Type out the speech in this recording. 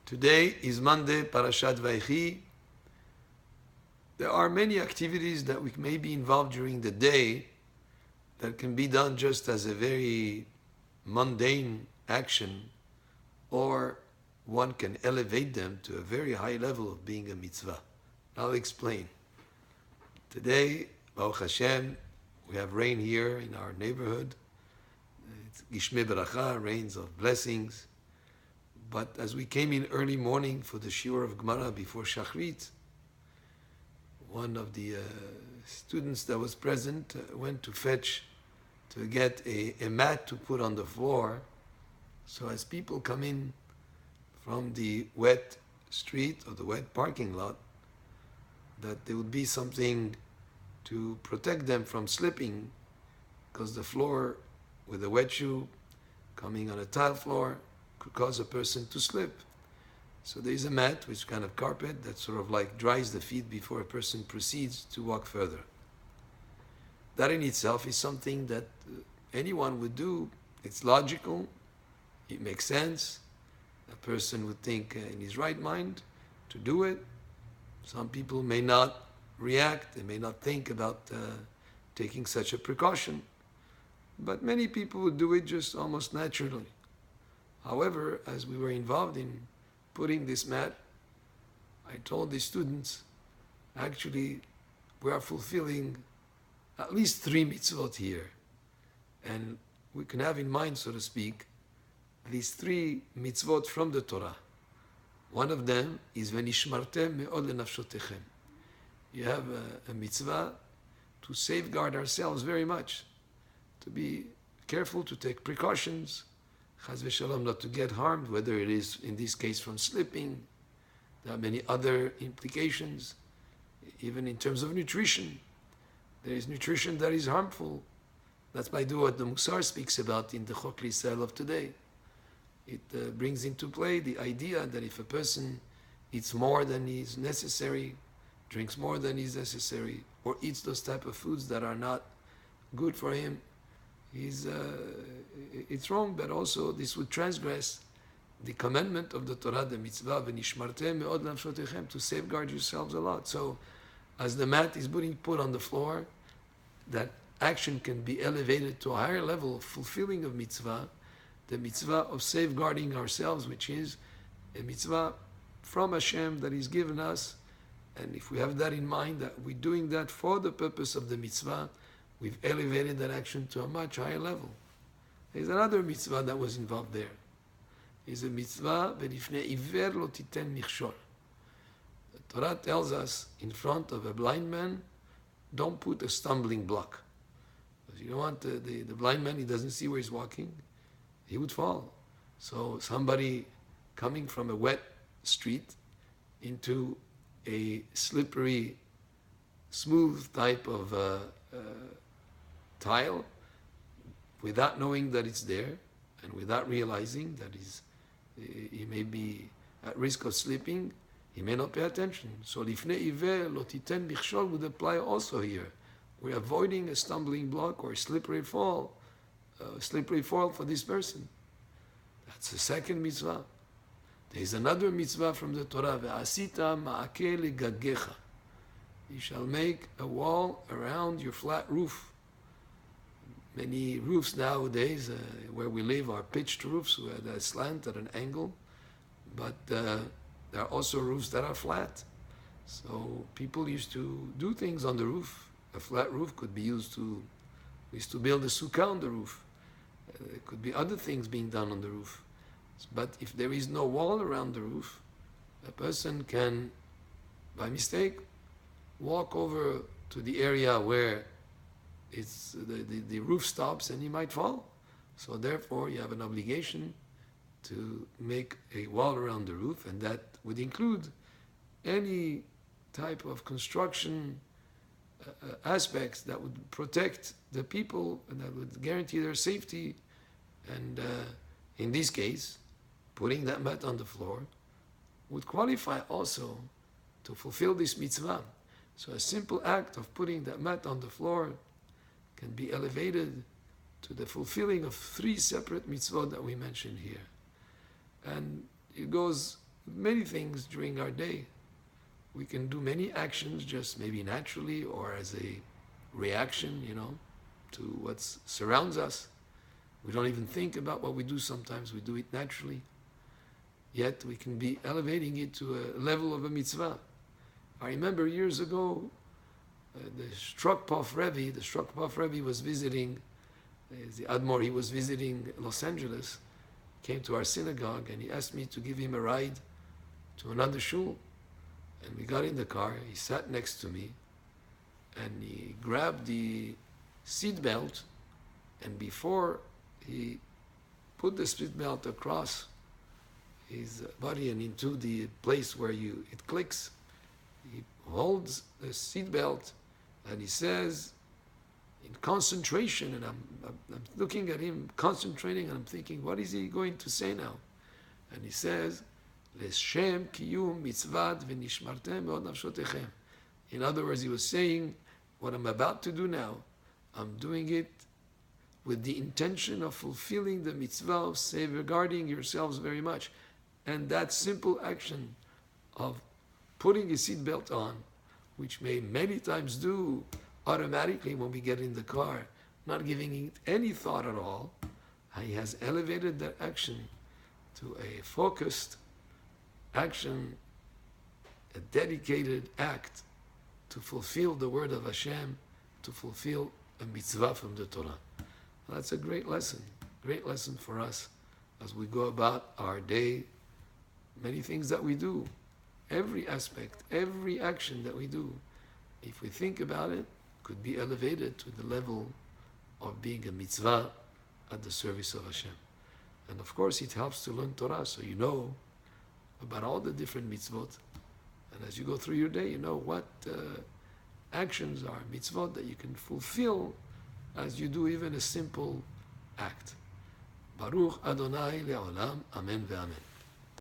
Today is Monday, Parashat Vayechi. There are many activities that we may be involved during the day that can be done just as a very mundane action, or one can elevate them to a very high level of being a mitzvah. I'll explain. Today, Baruch Hashem, we have rain here in our neighborhood. It's Gishmei Beracha, rains of blessings. But as we came in early morning for the shiur of Gemara before Shachrit, one of the students that was present went to get a mat to put on the floor. So as people come in from the wet street or the wet parking lot, that there would be something to protect them from slipping, because the floor with a wet shoe coming on a tile floor could cause a person to slip. So there is a mat, which is kind of carpet, that sort of like dries the feet before a person proceeds to walk further. That in itself is something that anyone would do. It's logical, it makes sense. A person would think in his right mind to do it. Some people may not react, they may not think about taking such a precaution, but many people would do it just almost naturally. However, as we were involved in putting this mat, I told the students, actually, we are fulfilling at least 3 mitzvot here. And we can have in mind, so to speak, these 3 mitzvot from the Torah. One of them is v'nishmartem me'od lenafshotechem. You have a mitzvah to safeguard ourselves very much, to be careful, to take precautions, chas v'shalom, not to get harmed, whether it is, in this case, from slipping. There are many other implications, even in terms of nutrition. There is nutrition that is harmful. That's by what the Musar speaks about in the Chok L'Yisrael of today. It brings into play the idea that if a person eats more than is necessary, drinks more than is necessary, or eats those type of foods that are not good for him, it's wrong. But also this would transgress the commandment of the Torah, the mitzvah, v'nishmartem me'od lenafshotechem, to safeguard yourselves a lot. So as the mat is being put on the floor, that action can be elevated to a higher level of fulfilling of mitzvah, the mitzvah of safeguarding ourselves, which is a mitzvah from Hashem that He's given us. And if we have that in mind, that we're doing that for the purpose of the mitzvah, we've elevated that action to a much higher level. There's another mitzvah that was involved there. It's a mitzvah, v'lifnei iver lo titen michshol. The Torah tells us, in front of a blind man, don't put a stumbling block. Because you don't want the blind man, he doesn't see where he's walking, he would fall. So somebody coming from a wet street into a slippery, smooth type of tile, without knowing that it's there, and without realizing that he may be at risk of slipping, he may not pay attention. So lifnei iver lo titen michshol would apply also here. We're avoiding a stumbling block or a slippery fall for this person. That's the second mitzvah. There is another mitzvah from the Torah, ve'asita ma'akeh legagecha. You shall make a wall around your flat roof. Many roofs nowadays where we live are pitched roofs with a slant at an angle, but there are also roofs that are flat. So people used to do things on the roof. A flat roof could be used to build a sukkah on the roof. There could be other things being done on the roof. But if there is no wall around the roof, a person can, by mistake, walk over to the area where the roof stops, and he might fall. So therefore, you have an obligation to make a wall around the roof, and that would include any type of construction aspects that would protect the people and that would guarantee their safety. And in this case, putting that mat on the floor would qualify also to fulfill this mitzvah. So a simple act of putting that mat on the floor can be elevated to the fulfilling of 3 separate mitzvot that we mentioned here. And it goes many things during our day. We can do many actions just maybe naturally or as a reaction, to what surrounds us. We don't even think about what we do sometimes. We do it naturally. Yet we can be elevating it to a level of a mitzvah. I remember years ago, the Shtrokpov Rebbe was visiting, the Admor, he was visiting Los Angeles, came to our synagogue, and he asked me to give him a ride to another shul. And we got in the car, he sat next to me, and he grabbed the seat belt, and before he put the seat belt across his body and into the place where it clicks, he holds the seat belt and he says, in concentration, and I'm looking at him concentrating, and I'm thinking, what is he going to say now? And he says, Leshem kiyum mitzvat v'nishmartem me'od nafshotechem. In other words, he was saying, what I'm about to do now, I'm doing it with the intention of fulfilling the mitzvah of safeguarding yourselves very much. And that simple action of putting a seatbelt on, which may many times do automatically when we get in the car, not giving it any thought at all, he has elevated that action to a focused action, a dedicated act to fulfill the word of Hashem, to fulfill a mitzvah from the Torah. That's a great lesson for us as we go about our day. Many things that we do, every aspect, every action that we do, if we think about it, could be elevated to the level of being a mitzvah at the service of Hashem. And of course, it helps to learn Torah, so you know about all the different mitzvot. And as you go through your day, you know what actions are mitzvot that you can fulfill as you do even a simple act. Baruch Adonai le'olam, amen ve'amen.